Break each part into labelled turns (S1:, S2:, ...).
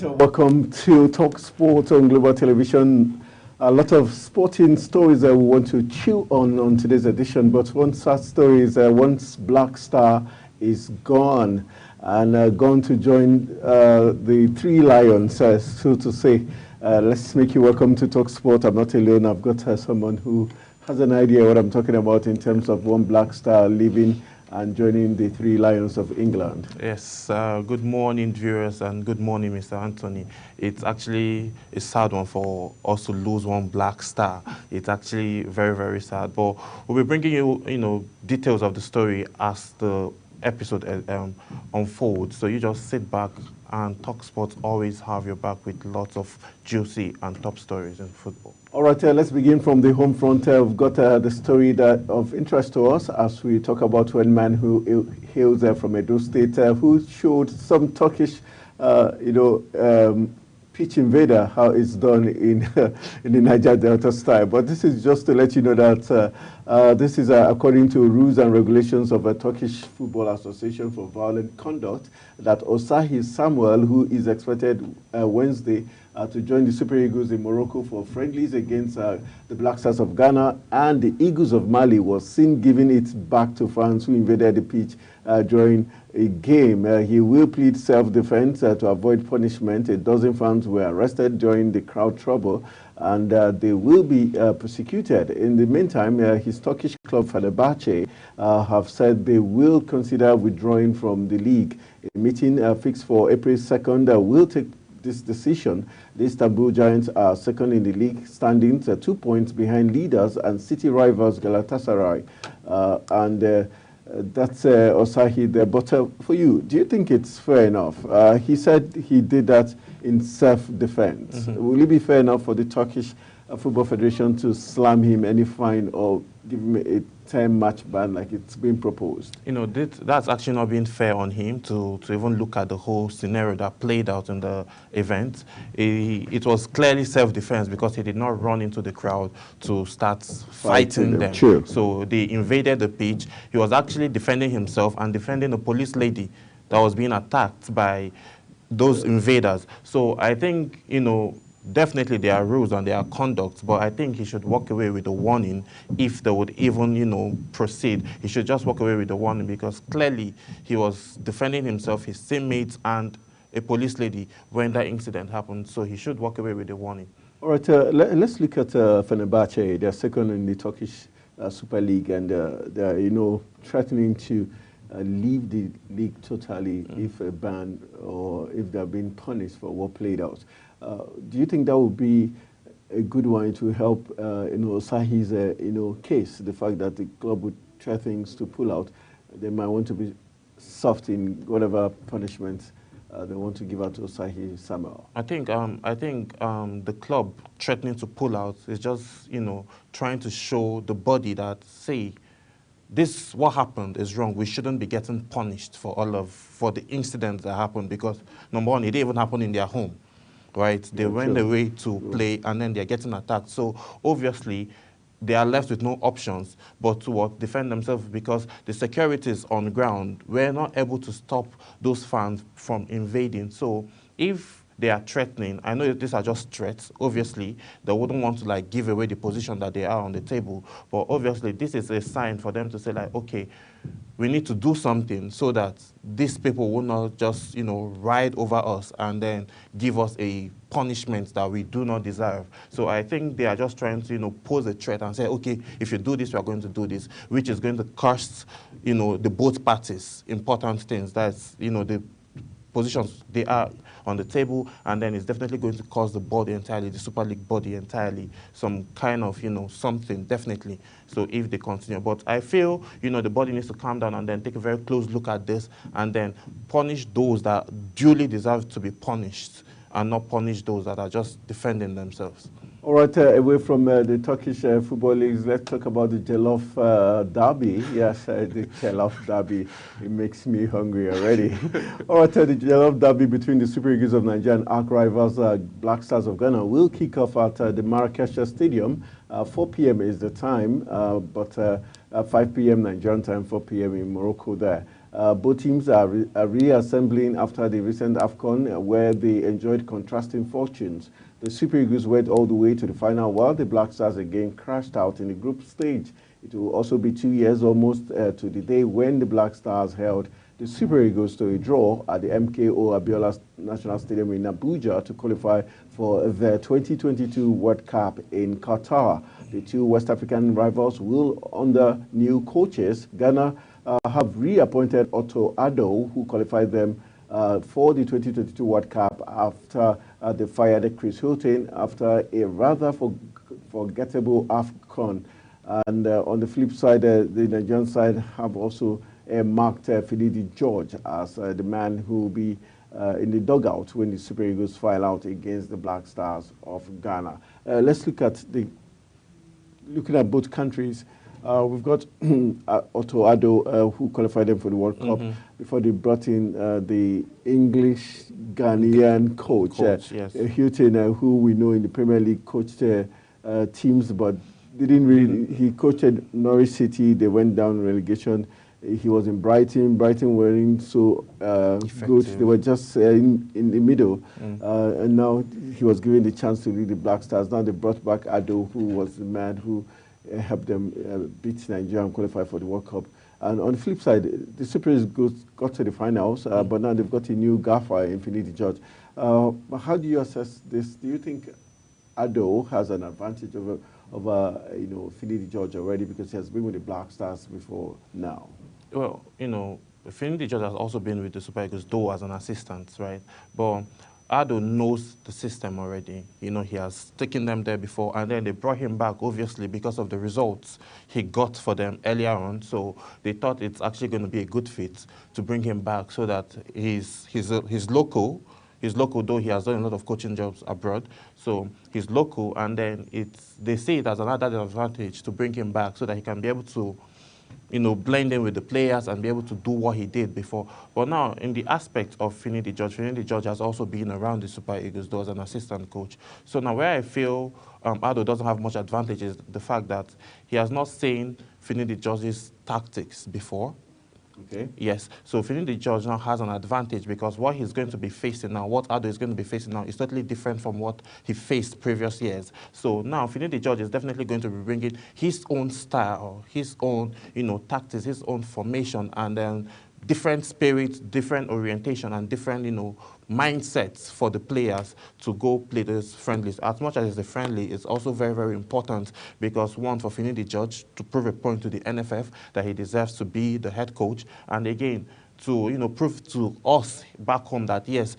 S1: right, welcome to Talk Sport on Global Television. A lot of sporting stories that we want to chew on today's edition, but one such story is once Black Star is gone and gone to join the Three Lions, so to say. Let's make you welcome to Talk Sport. I'm not alone. I've got someone who has an idea what I'm talking about in terms of one Black Star leaving and joining the Three Lions of England.
S2: Yes, good morning, viewers, and good morning, Mr. Anthony. It's actually a sad one for us to lose one Black Star. It's actually very, very sad. But we'll be bringing you, details of the story as the episode unfolds. So you just sit back, and Talk Sports always have your back with lots of juicy and top stories in football.
S1: All right, let's begin from the home front. We've got the story that of interest to us as we talk about one man who hails from Edo State, who showed some Turkish, pitch invader, how it's done in in the Niger Delta style. But this is just to let you know that this is according to rules and regulations of a Turkish Football Association for Violent Conduct, that Osahi Samuel, who is expected Wednesday to join the Super Eagles in Morocco for friendlies against the Black Stars of Ghana and the Eagles of Mali, was seen giving it back to fans who invaded the pitch during a game. He will plead self-defense to avoid punishment. A dozen fans were arrested during the crowd trouble, and they will be prosecuted. In the meantime, his Turkish club Fenerbahce have said they will consider withdrawing from the league. A meeting fixed for April 2nd will take this decision. The Istanbul Giants are second in the league standings, 2 points behind leaders and city rivals Galatasaray. That's Osahi there. But for you, do you think it's fair enough? He said he did that in self-defense. Will it be fair enough for the Turkish Football Federation to slam him any fine or give him a 10-match ban like it's been proposed?
S2: That's actually not being fair on him to even look at the whole scenario that played out in the event. It was clearly self-defense because he did not run into the crowd to start fighting them.
S1: True.
S2: So they invaded the pitch. He was actually defending himself and defending a police lady that was being attacked by those invaders. So I think, definitely there are rules and there are conducts, but I think he should walk away with a warning if they would even, proceed. He should just walk away with a warning because clearly he was defending himself, his teammates, and a police lady when that incident happened. So he should walk away with a warning.
S1: All right, let's look at Fenerbahce. They're second in the Turkish Super League, and they're, threatening to leave the league totally if a ban or if they're being punished for what played out. Do you think that would be a good one to help, Osahi's, case? The fact that the club would try things to pull out, they might want to be soft in whatever punishment they want to give out to Osahi Samuel.
S2: I think the club threatening to pull out is just, trying to show the body that, say, this, what happened is wrong. We shouldn't be getting punished for the incidents that happened because, number one, it didn't even happen in their home. Right, they went away to play and then they're getting attacked. So obviously they are left with no options but to defend themselves because the securities on the ground were not able to stop those fans from invading. So if they are threatening, I know these are just threats, obviously they wouldn't want to give away the position that they are on the table, but obviously this is a sign for them to say okay, we need to do something so that these people will not just, ride over us and then give us a punishment that we do not deserve. So I think they are just trying to, pose a threat and say, okay, if you do this, we are going to do this, which is going to cost, the both parties important things. That's, the positions they are on the table, and then it's definitely going to cost the body entirely, the Super League body entirely, some kind of, something, definitely. So if they continue. But I feel, the body needs to calm down and then take a very close look at this and then punish those that duly deserve to be punished and not punish those that are just defending themselves.
S1: All right, away from the Turkish football leagues, let's talk about the Jollof Derby. Yes, the Jollof Derby. It makes me hungry already. All right, the Jollof Derby between the Super Eagles of Nigeria and arch rivals Black Stars of Ghana will kick off at the Marrakesh Stadium. 4 p.m. is the time, but 5 p.m. Nigerian time, 4 p.m. in Morocco there. Both teams are reassembling after the recent AFCON, where they enjoyed contrasting fortunes. The Super Eagles went all the way to the final, while the Black Stars again crashed out in the group stage. It will also be 2 years almost to the day when the Black Stars held the Super Eagles to a draw at the MKO Abiola National Stadium in Abuja to qualify for the 2022 World Cup in Qatar. The two West African rivals will, under new coaches, Ghana have reappointed Otto Addo, who qualified them for the 2022 World Cup after they fired Chris Hilton after a rather forgettable AFCON. And on the flip side, the Nigerian side have also marked Finidi George as the man who will be in the dugout when the Super Eagles file out against the Black Stars of Ghana. Let's look at looking at both countries. We've got Otto Addo, who qualified them for the World Cup before they brought in the English Ghanaian coach
S2: yes.
S1: Hilton, who we know in the Premier League coached teams, but didn't really. He coached Norwich City. They went down relegation. He was in Brighton. Brighton weren't so good. They were just in the middle. And now he was given the chance to lead the Black Stars. Now they brought back Addo, who was the man who helped them beat Nigeria and qualify for the World Cup. And on the flip side, the Super Eagles got to the finals, but now they've got a new gaffer in Finidi George. How do you assess this? Do you think Addo has an advantage over Finidi George already because he has been with the Black Stars before now?
S2: Well, Finidi George has also been with the Super Eagles, though as an assistant, right? But Addo knows the system already. He has taken them there before, and then they brought him back, obviously, because of the results he got for them earlier on. So they thought it's actually going to be a good fit to bring him back so that he's local. He's local, though he has done a lot of coaching jobs abroad. So he's local, and then they see it as another advantage to bring him back so that he can be able to blend in with the players and be able to do what he did before. But now, in the aspect of Finidi George has also been around the Super Eagles, though, as an assistant coach. So now where I feel Addo doesn't have much advantage is the fact that he has not seen Finidi George's tactics before.
S1: Okay.
S2: Yes, so Finidi George now has an advantage because what he's going to be facing now, what Addo is going to be facing now, is totally different from what he faced previous years. So now Finidi George is definitely going to be bringing his own style, his own, tactics, his own formation, and then different spirit, different orientation, and different, mindsets for the players to go play those friendlies. As much as it's a friendly, it's also very, very important because, one, for Finidi George to prove a point to the NFF that he deserves to be the head coach, and again, to, prove to us back home that, yes,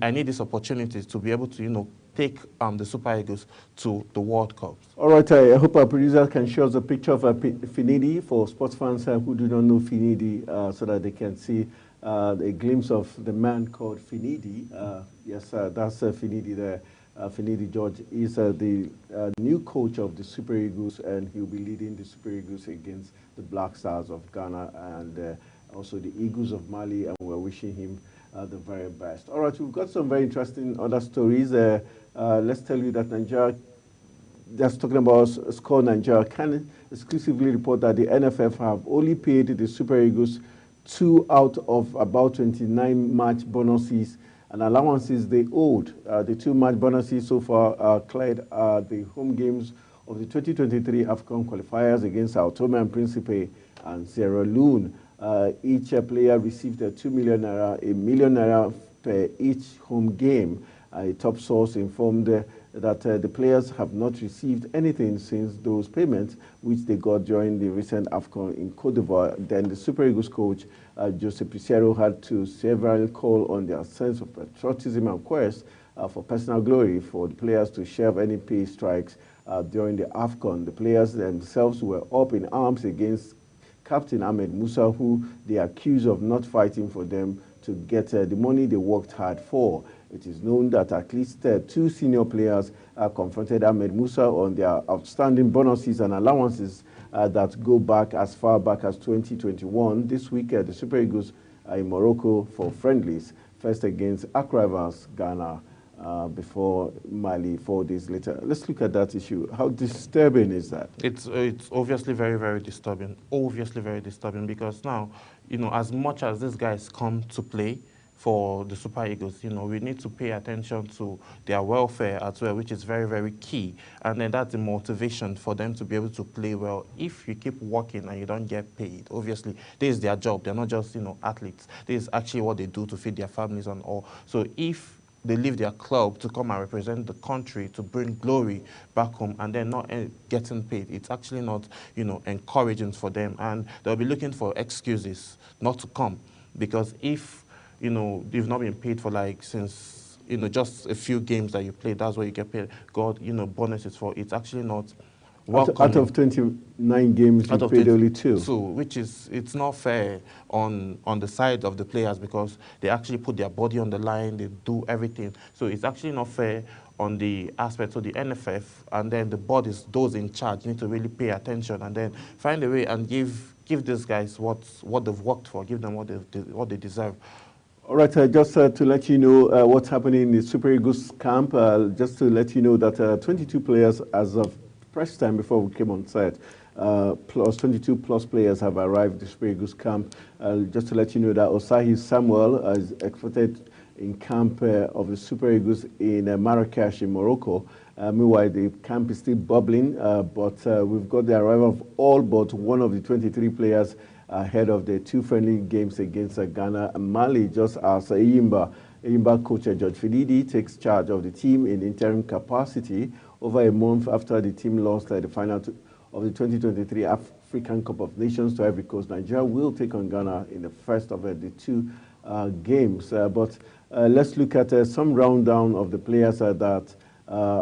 S2: I need this opportunity to be able to, take the Super Eagles to the World Cup.
S1: All right, I hope our producer can show us a picture of Finidi for sports fans who do not know Finidi so that they can see a glimpse of the man called Finidi. Yes, that's Finidi there. Finidi George is the new coach of the Super Eagles, and he'll be leading the Super Eagles against the Black Stars of Ghana and also the Eagles of Mali, and we're wishing him the very best. All right, we've got some very interesting other stories. Let's tell you that Nigeria, just talking about Score Nigeria, can exclusively report that the NFF have only paid the Super Eagles 2 out of about 29 match bonuses and allowances they owed. The 2 match bonuses so far cleared the home games of the 2023 AFCON qualifiers against Sao Tome and Principe and Sierra Leone. Each player received $2 million, $1 million per each home game. A top source informed that the players have not received anything since those payments, which they got during the recent AFCON in Cote d'Ivoire. Then the Super Eagles coach, Joseph Pizarro, had to severally call on their sense of patriotism and quest for personal glory for the players to share any pay strikes during the AFCON. The players themselves were up in arms against Captain Ahmed Musa, who they accuse of not fighting for them to get the money they worked hard for. It is known that at least 2 senior players confronted Ahmed Musa on their outstanding bonuses and allowances that go back as far back as 2021. This week, the Super Eagles are in Morocco for friendlies, first against Akravas, Ghana, before Mali 4 days later. Let's look at that issue. How disturbing is that?
S2: It's obviously very, very disturbing. Obviously very disturbing because now, you know, as much as these guys come to play for the Super Eagles, you know, we need to pay attention to their welfare as well, which is very, very key. And then that's the motivation for them to be able to play well. If you keep working and you don't get paid, obviously, this is their job. They're not just, you know, athletes. This is actually what they do to feed their families and all. So if they leave their club to come and represent the country to bring glory back home and they're not getting paid, it's actually not, you know, encouraging for them. And they'll be looking for excuses not to come. Because if, you know, you've not been paid for like since, you know, just a few games that you played, that's what you get paid. God, you know, bonuses for. It's actually not
S1: Out of 29 games, you paid only 2.
S2: So, which is, it's not fair on the side of the players because they actually put their body on the line, they do everything. So it's actually not fair on the aspect of the NFF, and then the bodies, those in charge, need to really pay attention and then find a way and give these guys what they've worked for, give them what they deserve.
S1: All right, just to let you know what's happening in the Super Eagles camp, just to let you know that 22 players as of press time before we came on set, plus 22 plus players have arrived at the Super Eagles camp. Just to let you know that Osayi Samuel is expected in camp of the Super Eagles in Marrakesh in Morocco. Meanwhile, the camp is still bubbling, but we've got the arrival of all but one of the 23 players ahead of the 2 friendly games against Ghana and Mali, just as Eyimba coach George Fididi takes charge of the team in interim capacity over a month after the team lost the final of the 2023 African Cup of Nations to Ivory Coast. Nigeria will take on Ghana in the first of the 2 games. But let's look at some rundown of the players that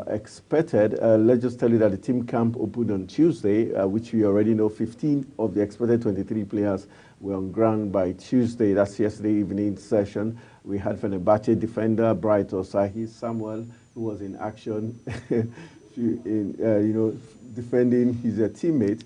S1: expected. Let's just tell you that the team camp opened on Tuesday, which we already know 15 of the expected 23 players were on ground by Tuesday. That's yesterday evening session. We had Fenerbahce defender Bright Osayi Samuel, who was in action, defending his teammate.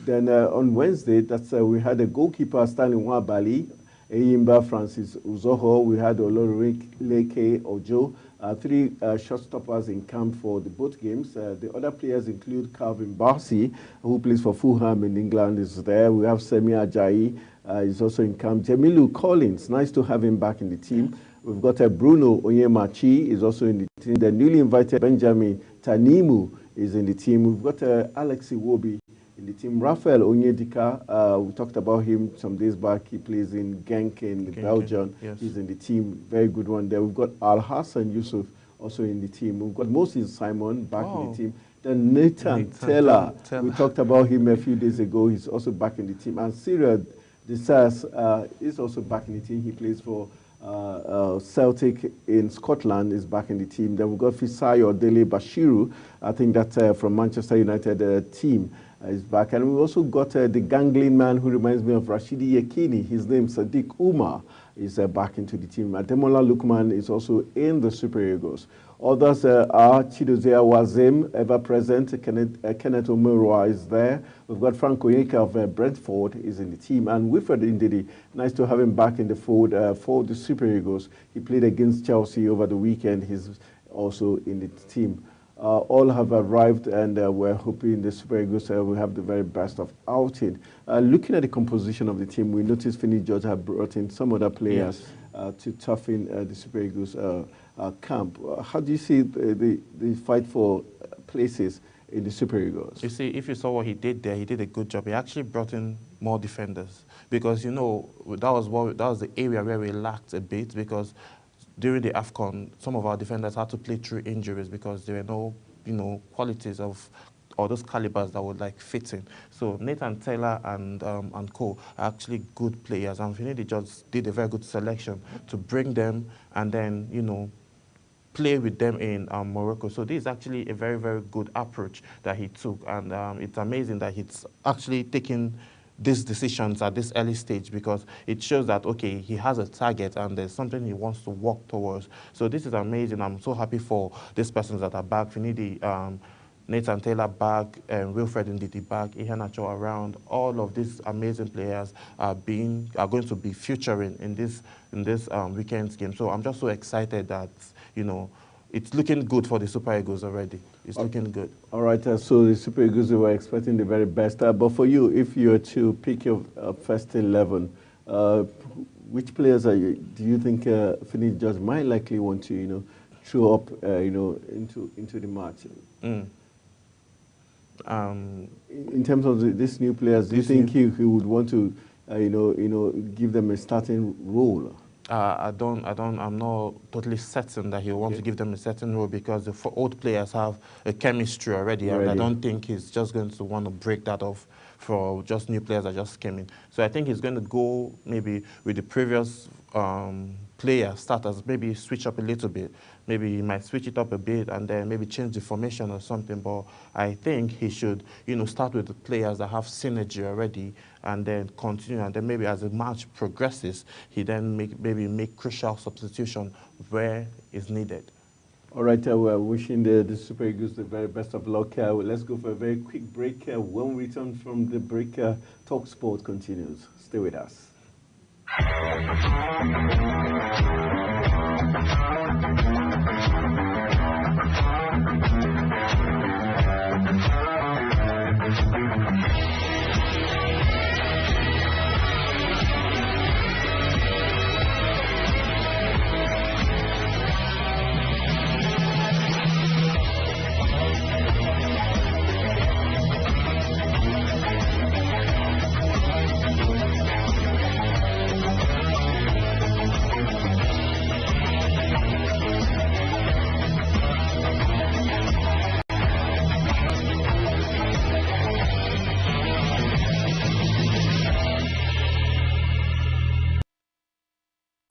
S1: Then on Wednesday, we had a goalkeeper Stanley Nwabali, Eyimba Francis Uzoho. We had Olorunleke Ojo. 3 shot-stoppers in camp for both games. The other players include Calvin Bassey, who plays for Fulham in England, is there. We have Semi Ajayi, is also in camp. Jamilu Collins, nice to have him back in the team. We've got Bruno Onyemachi, is also in the team. The newly invited Benjamin Tanimu is in the team. We've got Alex Iwobi in the team. Raphael Onyedika, we talked about him some days back. He plays in Genk in Belgium. Yes. He's in the team. Very good one there. We've got Al Hassan Yusuf also in the team. We've got Moses Simon back in the team. Then Nathan Taylor, we talked about him a few days ago. He's also back in the team. And Cyril Desas is also back in the team. He plays for Celtic in Scotland, is back in the team. Then we've got Fisayo Dele Bashiru, I think that's from Manchester United team. Is back. And we've also got the gangling man who reminds me of Rashidi Yekini. His name, Sadiq Umar, is back into the team. Ademola Lukman is also in the Super Eagles. Others are Chidozea Wazim, ever present. Kenneth Omerwa is there. We've got Frank Onyeka of Brentford is in the team. And Wilfred Ndidi, nice to have him back in the fold for the Super Eagles. He played against Chelsea over the weekend. He's also in the team. All have arrived, and we're hoping the Super Eagles will have the very best of outing. Looking at the composition of the team, we noticed Finney George have brought in some other players to toughen the Super Eagles camp. How do you see the fight for places in the Super Eagles?
S2: You see, if you saw what he did there, he did a good job. He actually brought in more defenders because, you know, that was the area where we lacked a bit because during the AFCON, some of our defenders had to play through injuries because there were no, you know, qualities of or those calibers that would like fit in. So Nathan Taylor and co are actually good players, and Finidi just did a very good selection to bring them and then, you know, play with them in Morocco. So this is actually a very, very good approach that he took, and it's amazing that he's actually taking these decisions at this early stage because it shows that, okay, he has a target and there's something he wants to work towards. So this is amazing. I'm so happy for these persons that are back. Finidi, Nathan Taylor back, Wilfred Ndidi back, Iheanacho around. All of these amazing players are going to be featuring in this weekend's game. So I'm just so excited that, you know, it's looking good for the Super Eagles already. It's looking good.
S1: All right, so the Super Eagles, were expecting the very best. But for you, if you were to pick your first 11, which players do you think Finidi George might likely want to, throw up, into the match? In terms of this new players, do you think he would want to, give them a starting role?
S2: I'm not totally certain that he wants to give them a certain role, because the old players have a chemistry already. And I don't think he's just going to want to break that off for just new players that just came in. So I think he's going to go maybe with the previous starters, maybe switch up a little bit. Maybe he might switch it up a bit and then maybe change the formation or something. But I think he should, start with the players that have synergy already and then continue. And then maybe as the match progresses, he then make crucial substitution where is needed.
S1: All right, we're wishing the Super Eagles the very best of luck. Let's go for a very quick break. When we return from the break, Talk Sport continues. Stay with us.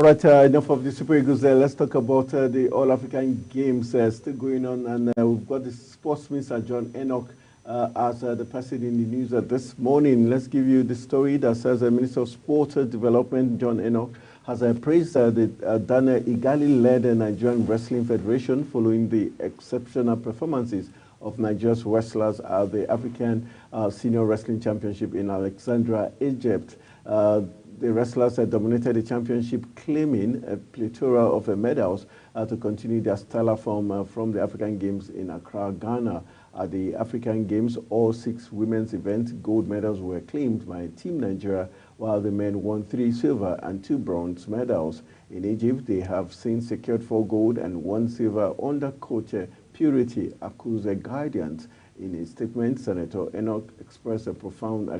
S1: All right, enough of the Super Eagles there. Let's talk about the All-African Games still going on. And we've got the sports minister, John Enoch, as the person in the news this morning. Let's give you the story that says the Minister of Sport Development, John Enoch, has praised the Dana Igali-led Nigerian Wrestling Federation following the exceptional performances of Nigeria's wrestlers at the African Senior Wrestling Championship in Alexandria, Egypt. The wrestlers dominated the championship, claiming a plethora of medals to continue their stellar form from the African Games in Accra, Ghana. At the African Games, all 6 women's events, gold medals were claimed by Team Nigeria, while the men won 3 silver and 2 bronze medals. In Egypt, they have since secured 4 gold and 1 silver under coach Purity Akuze guidance. In a statement, Senator Enoch expressed a profound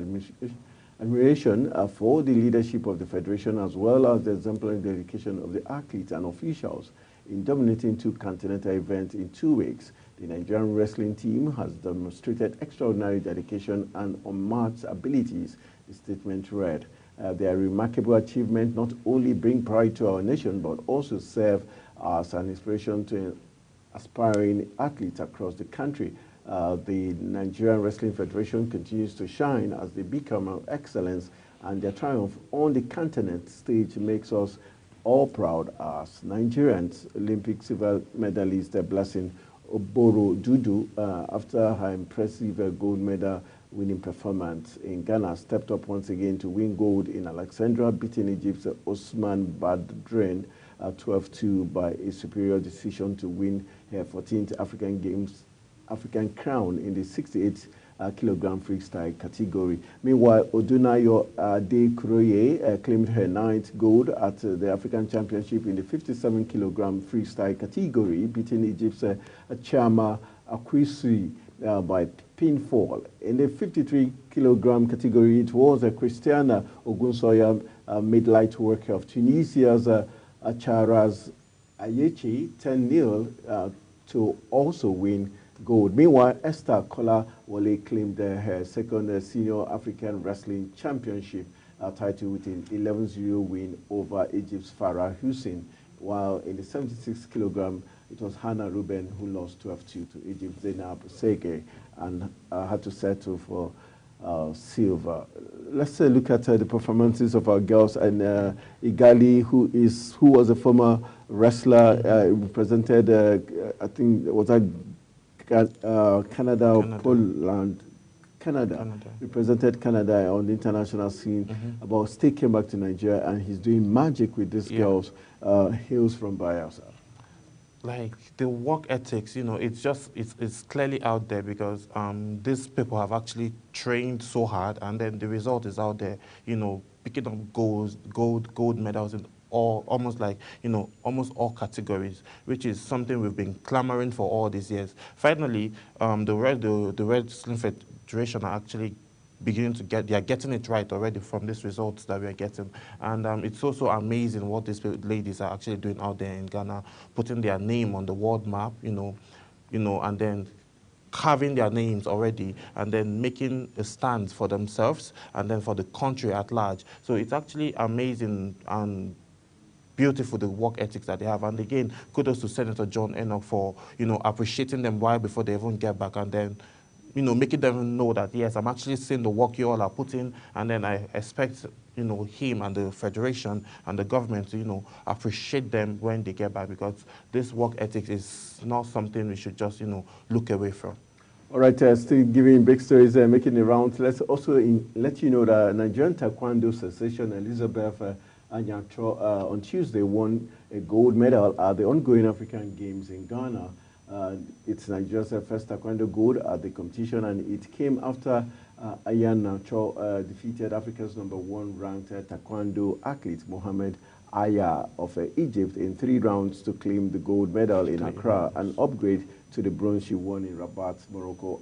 S1: admiration for the leadership of the Federation, as well as the exemplary dedication of the athletes and officials in dominating 2 continental events in 2 weeks. The Nigerian wrestling team has demonstrated extraordinary dedication and unmatched abilities, the statement read. Their remarkable achievement not only bring pride to our nation, but also serve as an inspiration to aspiring athletes across the country. The Nigerian Wrestling Federation continues to shine as they become of excellence, and their triumph on the continent stage makes us all proud as Nigerians. Olympic silver medalist Blessing Oboro Dudu, after her impressive gold medal winning performance in Ghana, stepped up once again to win gold in Alexandria, beating Egypt's Osman Badreddine 12-2 by a superior decision to win her 14th African crown in the 68 kilogram freestyle category. Meanwhile, Odunayo Adekuroye claimed her 9th gold at the African Championship in the 57 kilogram freestyle category, beating Egypt's Chama Akwisi by pinfall. In the 53 kilogram category, it was Christiana Ogunsoya, mid-light worker of Tunisia's Acharaz Ayechi 10-0 to also win gold. Meanwhile, Esther Kola Wale claimed her 2nd Senior African Wrestling Championship title with an 11-0 win over Egypt's Farah Hussein, while in the 76 kilogram, it was Hannah Ruben who lost 12-2 to Egypt's Zainab Sege and had to settle for silver. Let's look at the performances of our girls, and Igali, who was a former wrestler, represented, I think, was that Canada or Poland? Canada. Represented Canada on the international scene. But still came back to Nigeria, and he's doing magic with these girls. Hails from Bayelsa.
S2: like the work ethics, it's clearly out there because these people have actually trained so hard, and then the result is out there. Picking up gold medals in all almost like almost all categories, which is something we've been clamoring for all these years. Finally, the Wrestling Federation are actually beginning to they are getting it right already from these results that we are getting. And it's also amazing what these ladies are actually doing out there in Ghana, putting their name on the world map, and then carving their names already and then making a stand for themselves and then for the country at large. So it's actually amazing and beautiful, the work ethics that they have. And again, kudos to Senator John Enoch for, appreciating them while before they even get back, and then making them know that, yes, I'm actually seeing the work you all are putting, and then I expect, him and the federation and the government to, appreciate them when they get back, because this work ethics is not something we should just, look away from.
S1: All right, still giving big stories, making the rounds. Let's also let you know that Nigerian Taekwondo Association, Elizabeth Anyacho, on Tuesday won a gold medal at the ongoing African Games in Ghana. It's Nigeria's first Taekwondo gold at the competition, and it came after Ayan Nacho defeated Africa's #1 ranked Taekwondo athlete Mohamed Aya of Egypt in 3 rounds to claim the gold medal in Accra, an upgrade to the bronze she won in Rabat, Morocco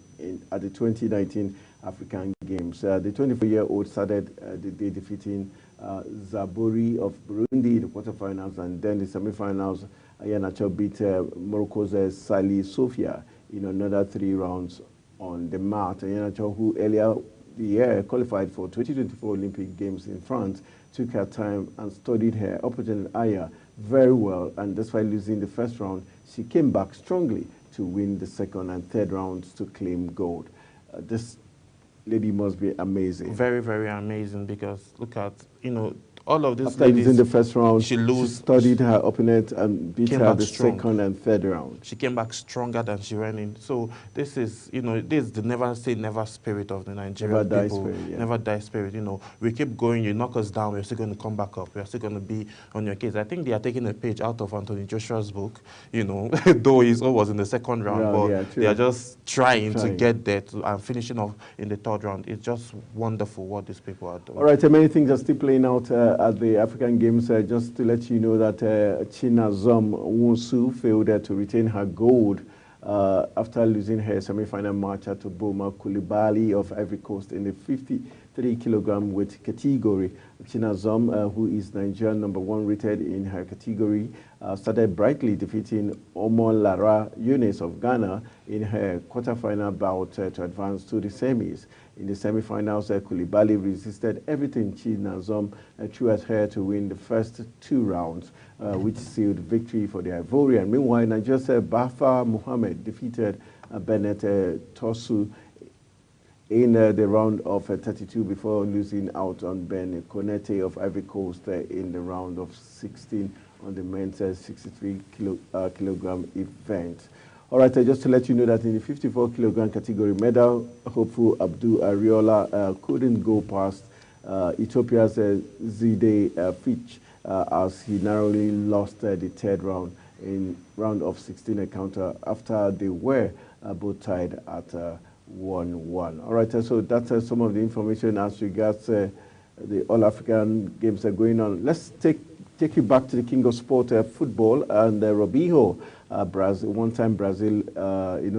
S1: at the 2019 African Games. The 24-year-old started the day defeating Zaburi of Burundi in the quarterfinals, and then the semifinals. Ayanacho beat Morocco's Sali Sofia in another 3 rounds on the mat. Ayanacho, who earlier the year qualified for 2024 Olympic Games in France, took her time and studied her opponent Aya very well, and despite losing the first round, she came back strongly to win the second and third rounds to claim gold. This lady must be amazing.
S2: Very, very amazing, because look at, all of these
S1: After
S2: ladies,
S1: losing the first round,
S2: she
S1: studied her opponent and beat her the second and third round.
S2: She came back stronger than she went in. So this is, this is the never say never spirit of the Nigerian people.
S1: Spirit, yeah.
S2: Never die spirit. We keep going, you knock us down, we're still going to come back up. We're still going to be on your case. I think they are taking a page out of Anthony Joshua's book, though his own was in the second round, but
S1: yeah,
S2: they are just trying to get there and finishing off in the third round. It's just wonderful what these people are doing.
S1: All right, many things are still playing out at the African Games. Just to let you know that Chinazom Wonsu failed to retain her gold after losing her semi-final match to Boma Koulibaly of Ivory Coast in the 53-kilogram weight category. Chinazom, who is Nigerian #1 rated in her category, started brightly, defeating Omolara Younes of Ghana in her quarterfinal bout to advance to the semis. In the semi-finals, Koulibaly resisted everything Chinazom threw at her to win the first 2 rounds, which sealed victory for the Ivorian. Meanwhile, Nigeria's Bafa Muhammad defeated Bennett Tosu in the round of 32 before losing out on Ben Konete of Ivory Coast in the round of 16 on the men's 63-kilogram event. All right, just to let you know that in the 54-kilogram category, medal hopeful Abdul Ariola couldn't go past Ethiopia's Zide Fitch as he narrowly lost the third round in round of 16 encounter after they were both tied at 1-1. All right, so that's some of the information as regards the All-African Games are going on. Let's take you back to the king of sport, football, and Robinho. Brazil, one-time Brazil,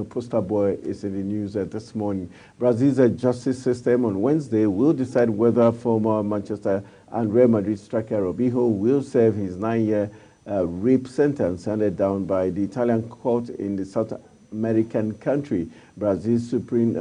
S1: poster boy is in the news this morning. Brazil's justice system on Wednesday will decide whether former Manchester and Real Madrid striker Robinho will serve his 9-year rape sentence handed down by the Italian court in the South American country. Brazil's Supreme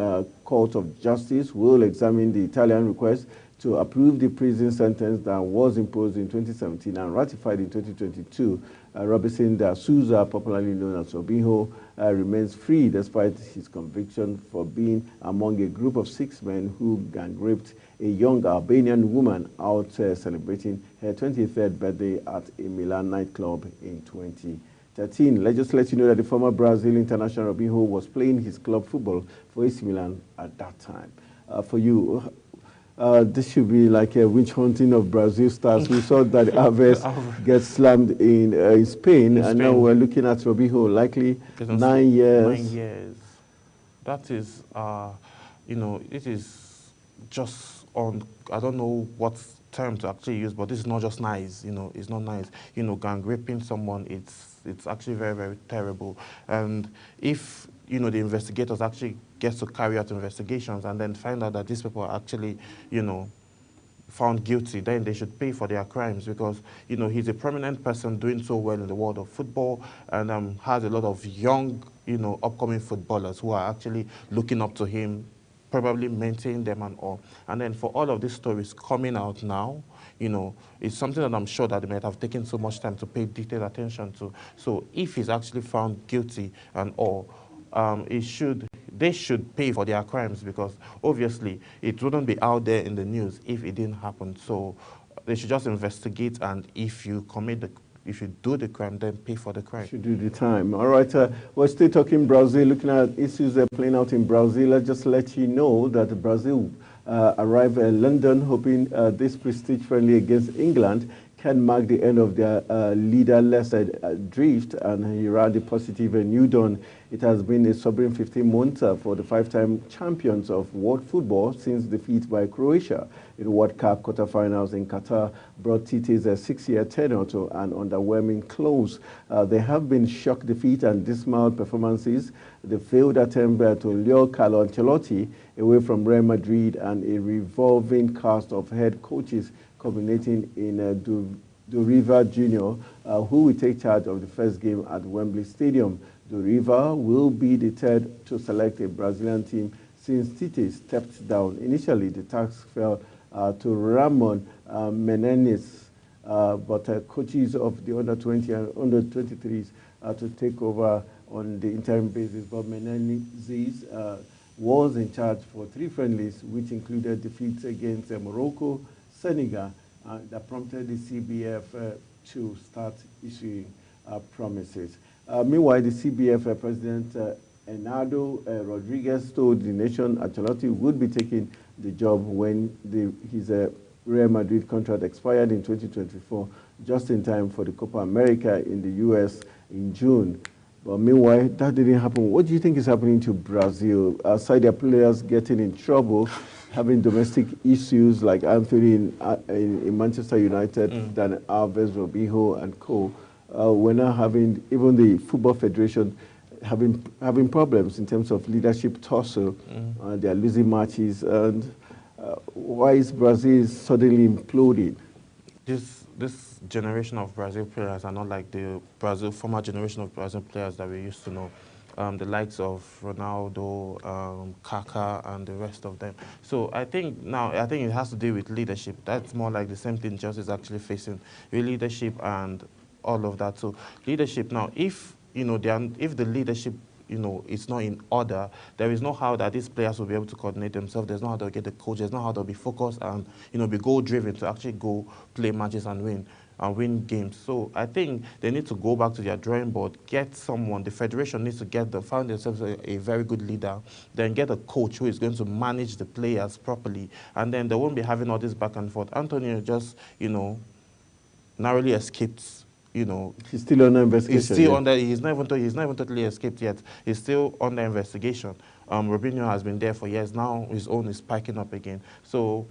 S1: Court of Justice will examine the Italian request to approve the prison sentence that was imposed in 2017 and ratified in 2022. Robinson da Souza, popularly known as Robinho, remains free despite his conviction for being among a group of 6 men who gang-raped a young Albanian woman out celebrating her 23rd birthday at a Milan nightclub in 2013. Let's just let you know that the former Brazil international Robinho was playing his club football for AC Milan at that time. For you, this should be like a witch hunting of Brazil stars. We saw that Alves gets slammed in Spain, and now we're looking at Robinho, likely 9 years.
S2: 9 years. That is, you know, it is just on, I don't know what term to actually use, but this is not just nice, you know, it's not nice. You know, gang raping someone, it's actually very, very terrible. And if, you know, the investigators actually get to carry out investigations and then find out that these people are actually, you know, found guilty, then they should pay for their crimes because, you know, he's a prominent person doing so well in the world of football and has a lot of young, you know, upcoming footballers who are actually looking up to him, probably mentoring them and all. And then for all of these stories coming out now, you know, it's something that I'm sure that they might have taken so much time to pay detailed attention to. So if he's actually found guilty and all, they should pay for their crimes because obviously it wouldn't be out there in the news if it didn't happen. So they should just investigate, and if you do the crime, then pay for the crime.
S1: Should do the time. All right, we're still talking Brazil, looking at issues that are playing out in Brazil. Let's just let you know that Brazil arrived in London hoping this prestige friendly against England can mark the end of their leaderless drift and herald the positive new dawn. It has been a sobering 15 months for the 5-time champions of world football since defeat by Croatia in World Cup quarterfinals in Qatar brought Tite's 6-year tenure to an underwhelming close. There have been shock defeat and dismal performances. The failed attempt to lure Carlo Ancelotti away from Real Madrid and a revolving cast of head coaches culminating in Dorival Jr., who will take charge of the first game at Wembley Stadium. Dorival will be the third to select a Brazilian team since Tite stepped down. Initially, the task fell to Ramon Menezes, but coaches of the under-20 and under-23s to take over on the interim basis. But Menezes was in charge for 3 friendlies, which included defeats against Morocco, Senegal, that prompted the CBF to start issuing promises. Meanwhile, the CBF President Enardo Rodriguez told the nation Ancelotti would be taking the job when his Real Madrid contract expired in 2024, just in time for the Copa America in the U.S. in June. But meanwhile, that didn't happen. What do you think is happening to Brazil? Aside their players getting in trouble, having domestic issues like Anthony in Manchester United, Dan Alves, Robinho, and co. We're now having even the Football Federation having problems in terms of leadership tussle. They are losing matches. And why is Brazil suddenly imploding?
S2: This generation of Brazil players are not like the former generation of Brazil players that we used to know. The likes of Ronaldo, Kaká, and the rest of them. So I think it has to do with leadership. That's more like the same thing Chelsea is actually facing, with leadership and all of that. So leadership now, if the leadership it's not in order, there is no how that these players will be able to coordinate themselves. There's no how they'll get the coach. There's no how they'll be focused and be goal-driven to actually go play matches and win games. So I think they need to go back to their drawing board, get someone. The federation needs to find themselves a very good leader, then get a coach who is going to manage the players properly, and then they won't be having all this back and forth. Antonio just narrowly escaped.
S1: He's still under investigation.
S2: He's not even totally escaped yet. He's still under investigation. Robinho has been there for years now. His own is spiking up again. So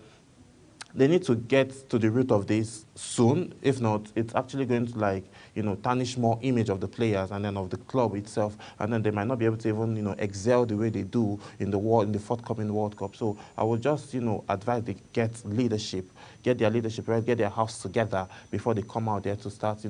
S2: they need to get to the root of this soon. If not, it's actually going to tarnish more image of the players and then of the club itself. And then they might not be able to even excel the way they do in the forthcoming World Cup. So I would just advise they get their leadership right, get their house together before they come out there to start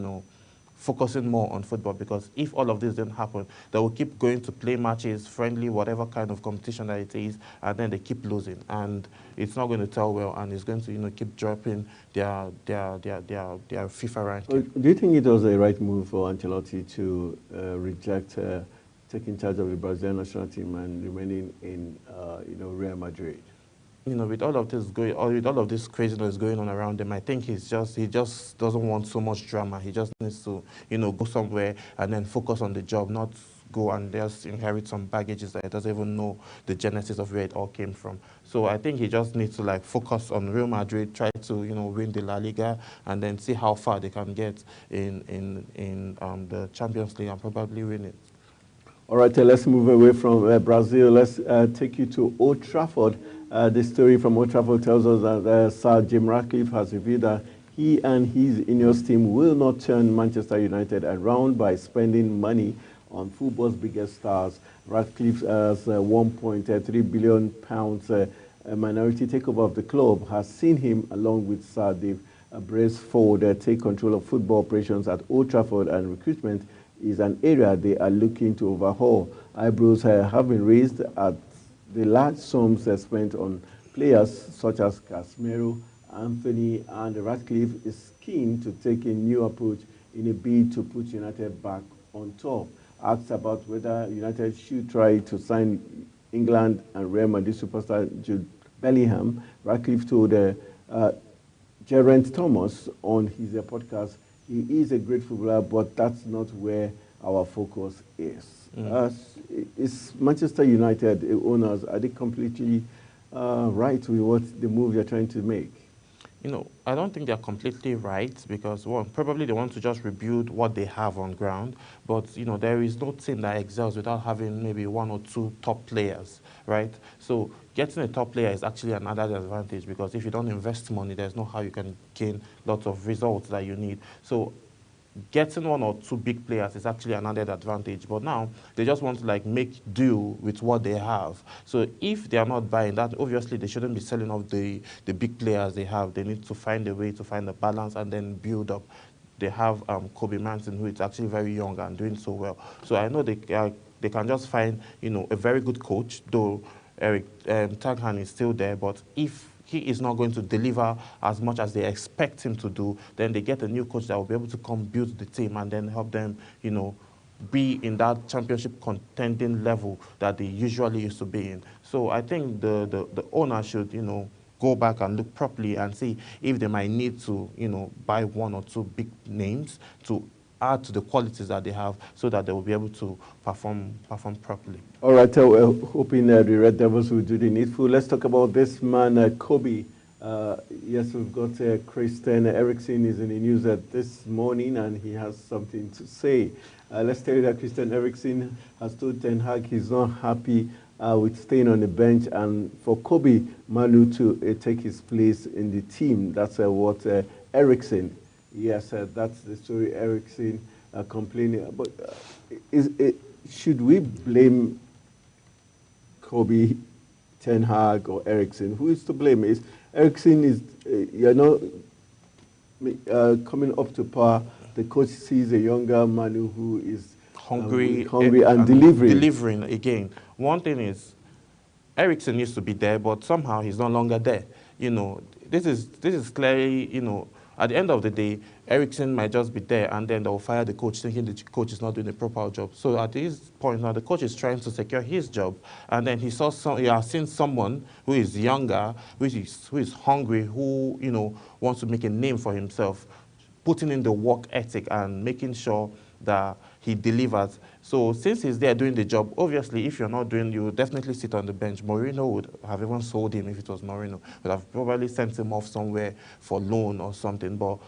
S2: focusing more on football, because if all of this didn't happen, they will keep going to play matches, friendly, whatever kind of competition that it is, and then they keep losing, and it's not going to tell well, and it's going to keep dropping their FIFA ranking.
S1: Do you think it was a right move for Ancelotti to reject taking charge of the Brazilian national team and remaining in Real Madrid?
S2: With all of this craziness going on around him, I think he just doesn't want so much drama. He just needs to, go somewhere and then focus on the job, not go and just inherit some baggages that he doesn't even know the genesis of where it all came from. So I think he just needs to like focus on Real Madrid, try to win the La Liga, and then see how far they can get in the Champions League and probably win it.
S1: All right, let's move away from Brazil. Let's take you to Old Trafford. The story from Old Trafford tells us that Sir Jim Ratcliffe has revealed that he and his Ineos team will not turn Manchester United around by spending money on football's biggest stars. Ratcliffe has £1.3 billion minority takeover of the club has seen him, along with Sir Dave Brailsford, take control of football operations at Old Trafford, and recruitment is an area they are looking to overhaul. Eyebrows have been raised at the large sums spent on players such as Casemiro, Anthony, and Ratcliffe is keen to take a new approach in a bid to put United back on top. Asked about whether United should try to sign England and Real Madrid superstar Jude Bellingham, Ratcliffe told Geraint Thomas on his podcast, he is a great footballer, but that's not where our focus is. Is Manchester United owners, are they completely right with what the move they're trying to make?
S2: I don't think they're completely right because, one, probably they want to just rebuild what they have on ground. But, there is no team that excels without having maybe one or two top players, right? So getting a top player is actually another advantage because if you don't invest money, there's no how you can gain lots of results that you need. So getting one or two big players is actually another advantage. But now they just want to make do with what they have. So if they are not buying that, obviously they shouldn't be selling off the big players they have. They need to find a way to find a balance and then build up. They have Kobe Manson, who is actually very young and doing so well. So I know they can just find a very good coach, though Eric Ten Hag is still there. But if he is not going to deliver as much as they expect him to do, then they get a new coach that will be able to come build the team and then help them, be in that championship contending level that they usually used to be in. So I think the owner should, go back and look properly and see if they might need to, buy one or two big names to add to the qualities that they have so that they will be able to perform properly.
S1: All right, we're hoping the Red Devils will do the needful. Let's talk about this man, Kobe. Yes, we've got Christian Eriksen is in the news this morning, and he has something to say. Let's tell you that Christian Eriksen has told Ten Hag he's not happy with staying on the bench, and for Kobe Manu to take his place in the team. That's what Eriksen. Yes, that's the story. Eriksen complaining. But should we blame Kobe, Ten Hag, or Eriksen? Who is to blame? Eriksen is, coming up to par. The coach sees a younger Manu who is hungry and delivering.
S2: Delivering again. One thing is, Eriksen used to be there, but somehow he's no longer there. This is clearly, at the end of the day, Eriksen might just be there and then they'll fire the coach thinking the coach is not doing a proper job. So at this point now, the coach is trying to secure his job. And then he has seen someone who is younger, who is hungry, who, wants to make a name for himself, putting in the work ethic and making sure that he delivers. So since he's there doing the job, obviously, if you're not doing, you would definitely sit on the bench. Mourinho would have even sold him if it was Mourinho. Would have probably sent him off somewhere for loan or something. But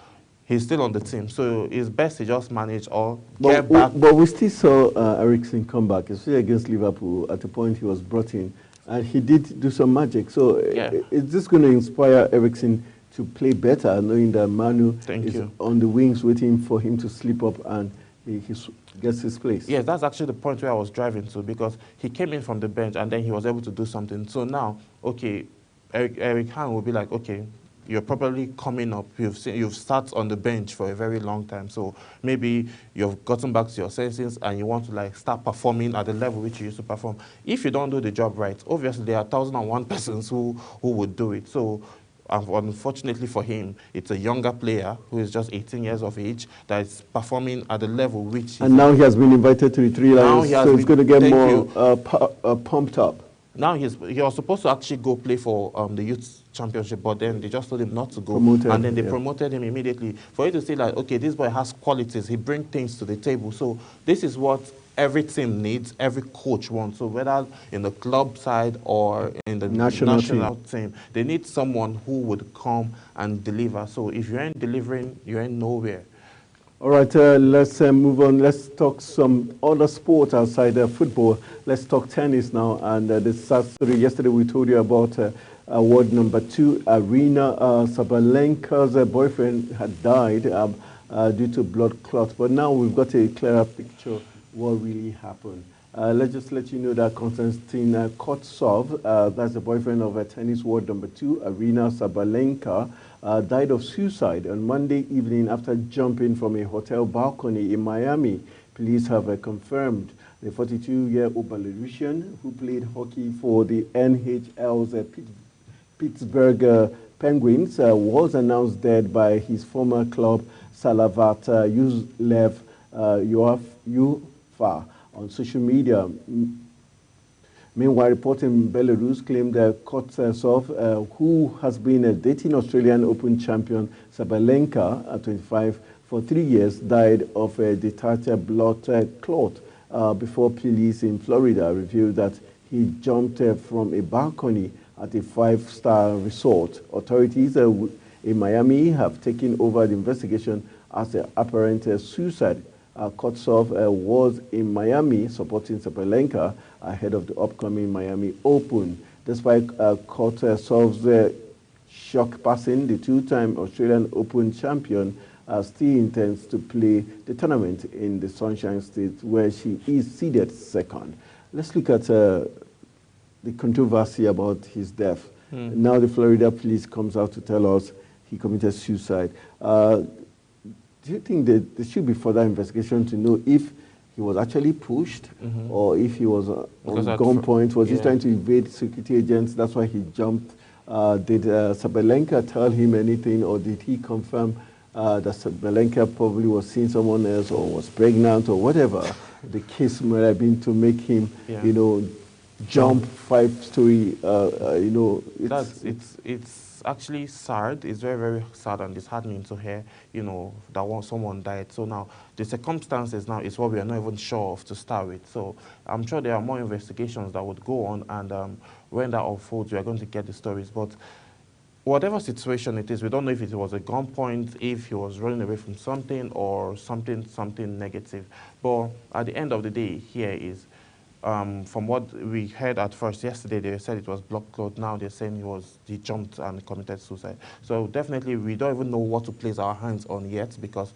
S2: he's still on the team. So it's best to just manage or get back.
S1: But we still saw Eriksen come back, especially against Liverpool. At the point he was brought in. And he did do some magic. So is this going to inspire Eriksen to play better, knowing that Manu is on the wings waiting for him to slip up and he gets his place?
S2: Yes, that's actually the point where I was driving to, because he came in from the bench and then he was able to do something. So now, okay, Eric Hahn will be like, okay, you're probably coming up. You've sat on the bench for a very long time. So maybe you've gotten back to your senses and you want to start performing at the level which you used to perform. If you don't do the job right, obviously there are 1,001 persons who would do it. So unfortunately for him, it's a younger player who is just 18 years of age that is performing at the level which...
S1: And now he has been invited to the Three Lions, so he's going to get more pumped up.
S2: Now he was supposed to actually go play for the youth championship, but then they just told him not to go. And then they promoted him immediately. For you to say okay, this boy has qualities, he brings things to the table. So this is what every team needs, every coach wants. So whether in the club side or in the
S1: National
S2: team, they need someone who would come and deliver. So if you ain't delivering, you ain't nowhere.
S1: All right, let's move on. Let's talk some other sport outside football. Let's talk tennis now. And this sad story. Yesterday we told you about award number 2, Arina Sabalenka's boyfriend had died due to blood clot. But now we've got a clearer picture what really happened. Let's just let you know that Konstantin Kotsov, that's the boyfriend of tennis world number 2, Arina Sabalenka, died of suicide on Monday evening after jumping from a hotel balcony in Miami. Police have confirmed the 42-year-old Belarusian who played hockey for the NHL's Pittsburgh Penguins was announced dead by his former club Salavat Yuzlev Ufa on social media. Meanwhile, reporting in Belarus claimed that Kotsov, who has been dating Australian Open champion Sabalenka at 25 for 3 years, died of a detached blood clot before police in Florida revealed that he jumped from a balcony at a 5-star resort. Authorities in Miami have taken over the investigation as an apparent suicide. Kotsov was in Miami supporting Sabalenka ahead of the upcoming Miami Open. Despite Kotsov's shock passing, the 2-time Australian Open champion still intends to play the tournament in the Sunshine State, where she is seeded second. Let's look at the controversy about his death. Now the Florida police comes out to tell us he committed suicide. Do you think that there should be further investigation to know if he was actually pushed or if he was on gunpoint? Was he trying to evade security agents? That's why he jumped. Did Sabalenka tell him anything, or did he confirm that Sabalenka probably was seeing someone else or was pregnant or whatever the case might have been to make him, you know, jump 5-story, you know.
S2: It's actually sad. It's very, very sad and disheartening to hear, you know, that someone died. So now the circumstances now is what we are not even sure of to start with. So I'm sure there are more investigations that would go on, and when that unfolds, we are going to get the stories. But whatever situation it is, we don't know if it was a gunpoint, if he was running away from something, or something negative. But at the end of the day, here is, from what we heard at first yesterday, they said it was blood clot. Now they're saying he jumped and committed suicide. So definitely we don't even know what to place our hands on yet, because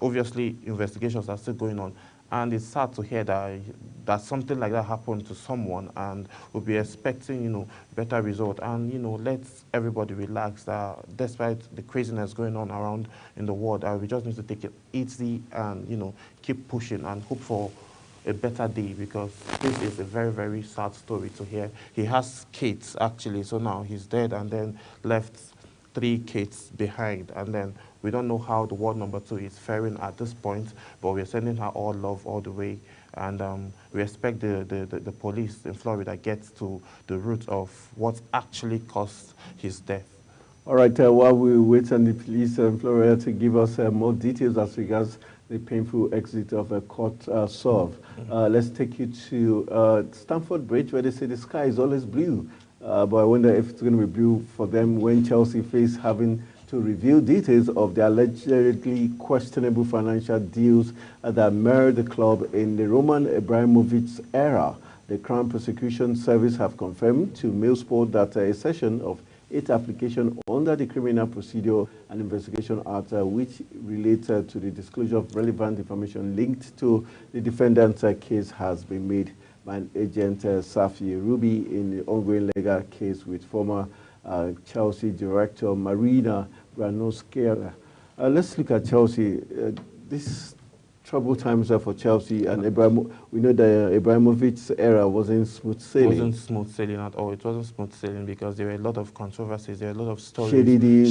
S2: obviously investigations are still going on. And it's sad to hear that something like that happened to someone, and we'll be expecting, you know, better result. And, you know, let everybody relax that despite the craziness going on around in the world, we just need to take it easy and, you know, keep pushing and hope for a better day, because this is a very, very sad story to hear. He has kids, actually, so now he's dead and then left 3 kids behind, and then we don't know how the world number 2 is faring at this point, but we're sending her all love all the way, and we expect the police in Florida gets to the root of what actually caused his death.
S1: All right, while we wait on the police in Florida to give us more details as regards the painful exit of Kotsov, let's take you to Stamford Bridge, where they say the sky is always blue. But I wonder if it's going to be blue for them when Chelsea face having to reveal details of the allegedly questionable financial deals that marred the club in the Roman Abramovich era. The Crown Prosecution Service have confirmed to Mailsport that a session of 8 applications under the Criminal Procedure and Investigation Act, which relates to the disclosure of relevant information linked to the defendant's case, has been made by an agent, Safi Ruby, in the ongoing legal case with former Chelsea director Marina Granovskaya. Let's look at Chelsea. This troubled times for Chelsea, and we know that Abramovich's era wasn't smooth sailing.
S2: It wasn't smooth sailing at all. It wasn't smooth sailing because there were a lot of controversies, there were a lot of stories,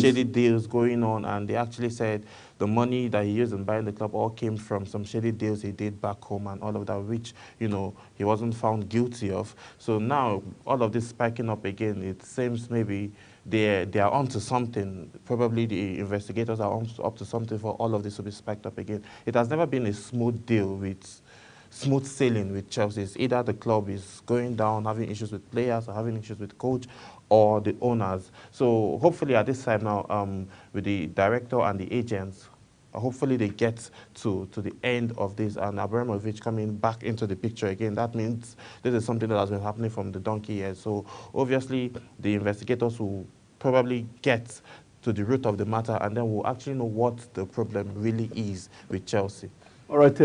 S2: shady deals going on, and they actually said the money that he used in buying the club all came from some shady deals he did back home and all of that, which, you know, he wasn't found guilty of. So now all of this spiking up again, it seems maybe they are onto something. Probably the investigators are up to something for all of this to be spiked up again. It has never been a smooth deal with smooth sailing with Chelsea. It's either the club is going down, having issues with players, or having issues with coach, or the owners. So hopefully at this time now, with the director and the agents, hopefully they get to the end of this, and Abramovich coming back into the picture again. That means this is something that has been happening from the donkey years. So obviously the investigators will probably get to the root of the matter, and then we'll actually know what the problem really is with Chelsea.
S1: All right,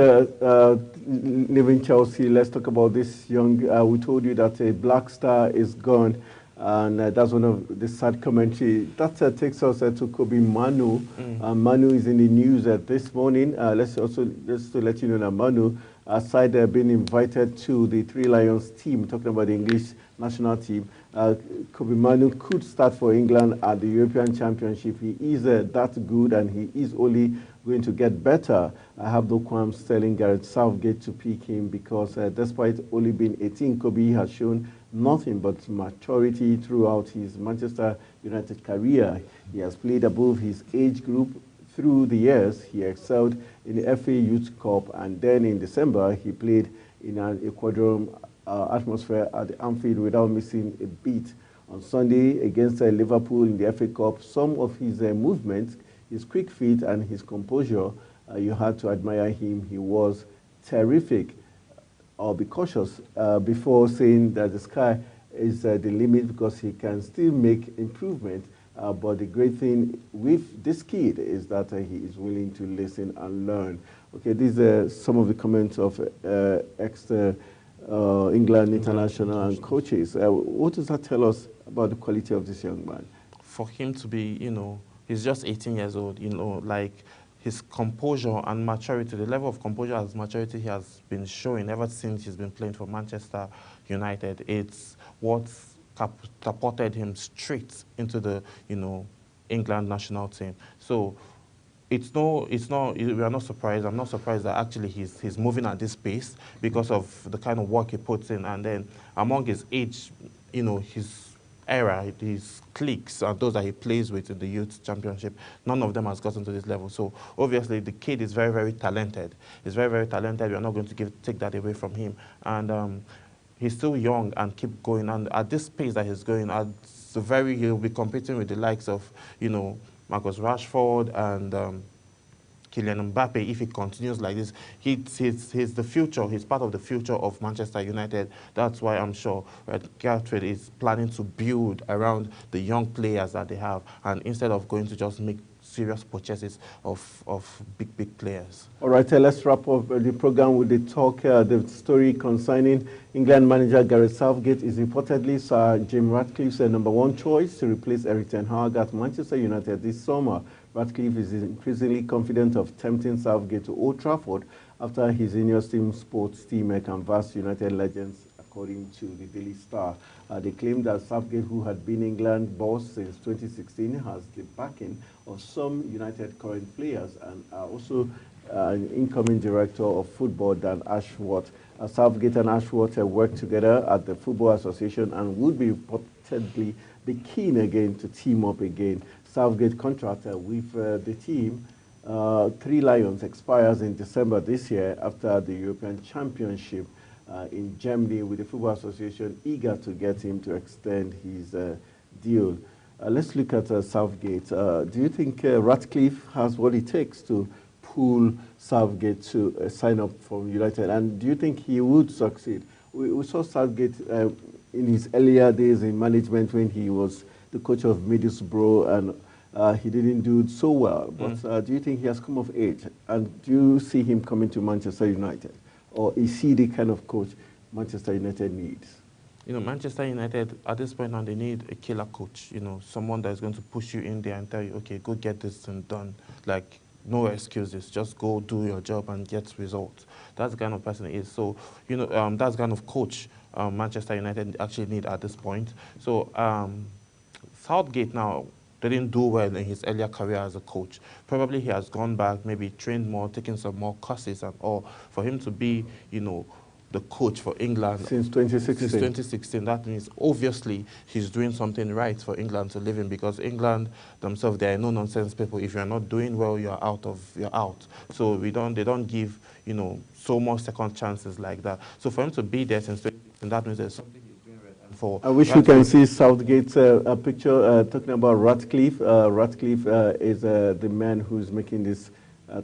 S1: leaving Chelsea, let's talk about this young. We told you that a Black Star is gone, and that's one of the sad commentary. That takes us to Kobe Manu. Manu is in the news this morning. Let's to let you know that Manu, aside being invited to the Three Lions team, talking about the English national team, Kobe Manu could start for England at the European Championship. He is that good, and he is only going to get better. I have no qualms telling Gareth Southgate to pick him because despite only being 18, Kobe has shown nothing but maturity throughout his Manchester United career. He has played above his age group through the years. He excelled in the FA Youth Cup, and then in December he played in an Ecuadorian atmosphere at the Anfield without missing a beat. On Sunday against Liverpool in the FA Cup, some of his movements, his quick feet and his composure, you had to admire him. He was terrific. Or be cautious before saying that the sky is the limit, because he can still make improvement. But the great thing with this kid is that he is willing to listen and learn. Okay, these are some of the comments of England international and coaches. What does that tell us about the quality of this young man?
S2: For him to be, he's just 18 years old, like his composure and maturity, the level of composure and maturity he has been showing ever since he's been playing for Manchester United, it's what's catapulted him straight into the, England national team. So we are not surprised. I'm not surprised that actually he's moving at this pace because of the kind of work he puts in, and then among his age, his era, his cliques, and those that he plays with in the youth championship, none of them has gotten to this level. So obviously the kid is very, very talented. He's very, very talented. We are not going to take that away from him. And he's still young and keep going. And at this pace that he's going, he'll be competing with the likes of, Marcus Rashford and Kylian Mbappe. If he continues like this, he's the future. He's part of the future of Manchester United. That's why I'm sure Gareth is planning to build around the young players that they have, and instead of going to just make serious purchases of big players.
S1: All right, let's wrap up the program with the story concerning England manager Gareth Southgate. Is reportedly Sir Jim Ratcliffe's #1 choice to replace Erik ten Hag at Manchester United this summer. Ratcliffe is increasingly confident of tempting Southgate to Old Trafford after his Ineos team sports team canvassed United legends, according to the Daily Star. They claim that Southgate, who had been England boss since 2016, has the backing of some United current players and also an incoming director of football, Dan Ashworth. Southgate and Ashworth work together at the Football Association and would be reportedly be keen again to team up again. Southgate contract with the team, Three Lions, expires in December this year after the European Championship in Germany, with the Football Association eager to get him to extend his deal. Let's look at Southgate. Do you think Ratcliffe has what it takes to pull Southgate to sign up for United? And do you think he would succeed? We saw Southgate in his earlier days in management when he was the coach of Middlesbrough, and he didn't do so well. But do you think he has come of age? And do you see him coming to Manchester United? Or is he the kind of coach Manchester United needs?
S2: Manchester United, at this point now, they need a killer coach, someone that's going to push you in there and tell you, okay, go get this thing done. Like, no excuses. Just go do your job and get results. That's the kind of person he is. So, that's the kind of coach Manchester United actually need at this point. So, Southgate now didn't do well in his earlier career as a coach. Probably he has gone back, maybe trained more, taken some more courses and all, for him to be, the coach for England
S1: since 2016.
S2: Since 2016, that means obviously he's doing something right for England to live in, because England themselves, they are no-nonsense people. If you're not doing well, you're out. So they don't give, you know, so much second chances like that. So for him to be there since 2016, that means there's something he's doing right. For
S1: I wish we can see Southgate's a picture talking about Ratcliffe. Ratcliffe is the man who's making this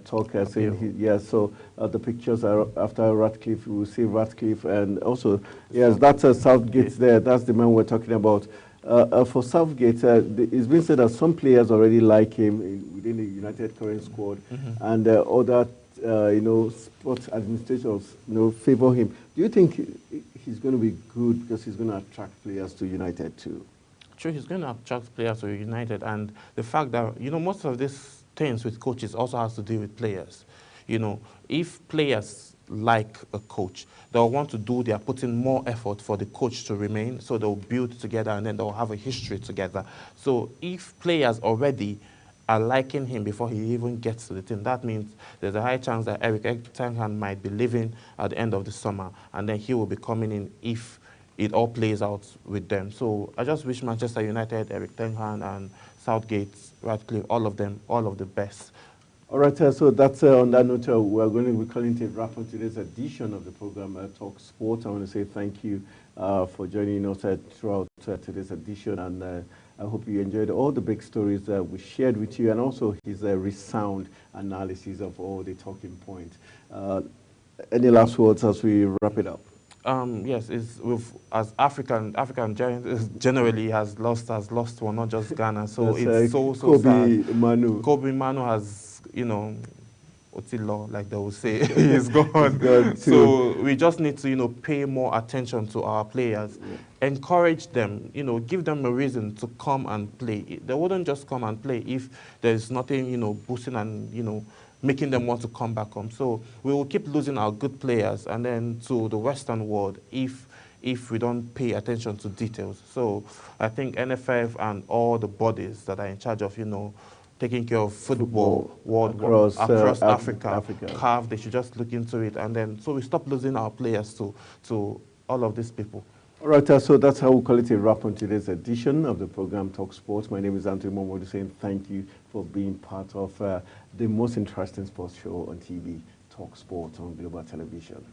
S1: talk, saying so the pictures are after Ratcliffe. We will see Ratcliffe, and also, yes, that's Southgate there. That's the man we're talking about. For Southgate, it's been said that some players already like him within the United current squad, and other, you know, sports administrators, you know, favor him. Do you think he's going to be good because he's going to attract players to United too?
S2: True, he's going to attract players to United, and the fact that, you know, most of this things with coaches also has to do with players. You know, if players like a coach, they'll want to put in more effort for the coach to remain, so they'll build together and then they'll have a history together. So if players already are liking him before he even gets to the team, that means there's a high chance that Erik ten Hag might be leaving at the end of the summer, and then he will be coming in if it all plays out with them. So I just wish Manchester United, Erik ten Hag and Southgate, Ratcliffe, all of them, all of the best.
S1: All right, so that's on that note, we're going to be calling it a wrap on today's edition of the program, Talk Sport. I want to say thank you for joining us throughout today's edition, and I hope you enjoyed all the big stories that we shared with you, and also his resound analysis of all the talking points. Any last words as we wrap it up?
S2: Yes, as African giants generally has lost one, not just Ghana. So it's so
S1: Kobe
S2: sad.
S1: Manu.
S2: Kobe Manu has, you know, Otilo, like they will say, he's gone. So we just need to, you know, pay more attention to our players, encourage them, you know, give them a reason to come and play. They wouldn't just come and play if there's nothing, you know, boosting and, you know, making them want to come back home. So we will keep losing our good players, and then to the Western world if we don't pay attention to details. So I think NFF and all the bodies that are in charge of, you know, taking care of football across Africa, CAF, they should just look into it, and then so we stop losing our players to all of these people.
S1: All right, so that's how we call it a wrap on today's edition of the program Talk Sports. My name is Anthony Momodu, saying thank you for being part of the most interesting sports show on TV, Talk Sports on Global Television.